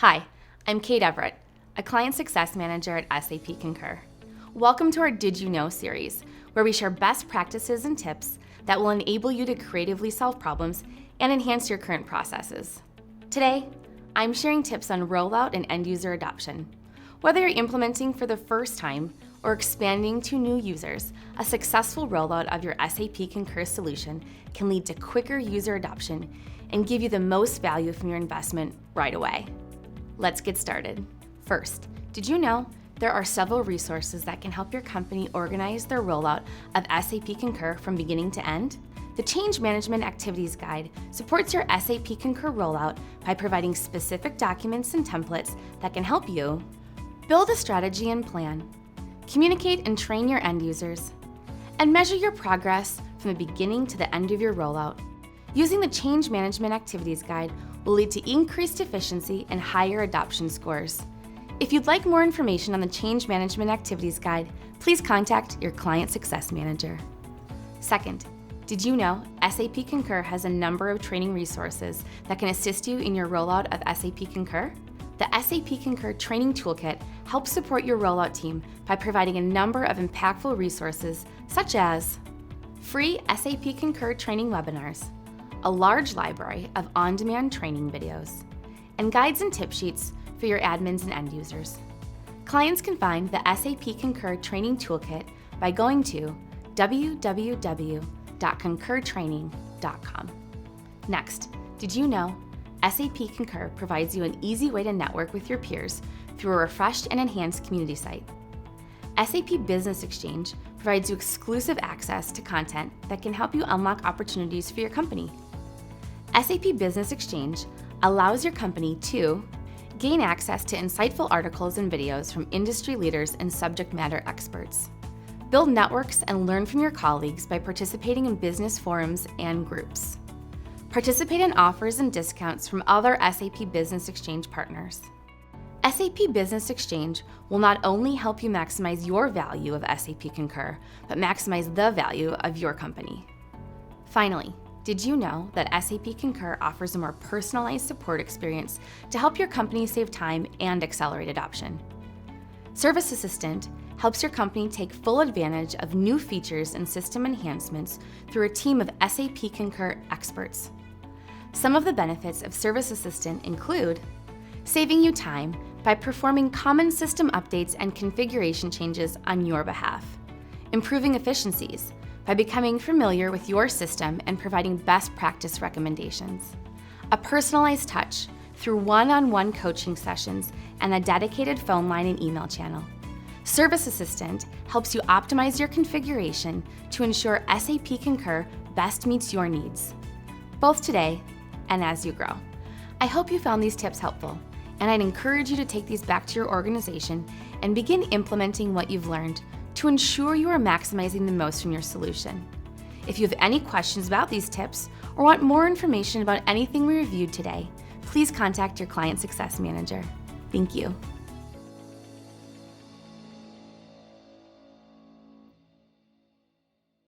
Hi, I'm Kate Everett, a Client Success Manager at SAP Concur. Welcome to our Did You Know series, where we share best practices and tips that will enable you to creatively solve problems and enhance your current processes. Today, I'm sharing tips on rollout and end-user adoption. Whether you're implementing for the first time or expanding to new users, a successful rollout of your SAP Concur solution can lead to quicker user adoption and give you the most value from your investment right away. Let's get started. First, did you know there are several resources that can help your company organize their rollout of SAP Concur from beginning to end? The Change Management Activities Guide supports your SAP Concur rollout by providing specific documents and templates that can help you build a strategy and plan, communicate and train your end users, and measure your progress from the beginning to the end of your rollout. Using the Change Management Activities Guide will lead to increased efficiency and higher adoption scores. If you'd like more information on the Change Management Activities Guide, please contact your Client Success Manager. Second, did you know SAP Concur has a number of training resources that can assist you in your rollout of SAP Concur? The SAP Concur Training Toolkit helps support your rollout team by providing a number of impactful resources such as free SAP Concur training webinars, a large library of on-demand training videos, and guides and tip sheets for your admins and end users. Clients can find the SAP Concur Training Toolkit by going to www.concurtraining.com. Next, did you know SAP Concur provides you an easy way to network with your peers through a refreshed and enhanced community site? SAP Business Exchange provides you exclusive access to content that can help you unlock opportunities for your company. SAP Business Exchange allows your company to gain access to insightful articles and videos from industry leaders and subject matter experts, build networks and learn from your colleagues by participating in business forums and groups, participate in offers and discounts from other SAP Business Exchange partners. SAP Business Exchange will not only help you maximize your value of SAP Concur, but maximize the value of your company. Finally, did you know that SAP Concur offers a more personalized support experience to help your company save time and accelerate adoption? Service Assistant helps your company take full advantage of new features and system enhancements through a team of SAP Concur experts. Some of the benefits of Service Assistant include saving you time by performing common system updates and configuration changes on your behalf, improving efficiencies by becoming familiar with your system and providing best practice recommendations, a personalized touch through one-on-one coaching sessions and a dedicated phone line and email channel. Service Assistant helps you optimize your configuration to ensure SAP Concur best meets your needs, both today and as you grow. I hope you found these tips helpful, and I'd encourage you to take these back to your organization and begin implementing what you've learned to ensure you are maximizing the most from your solution. If you have any questions about these tips or want more information about anything we reviewed today, please contact your Client Success Manager. Thank you.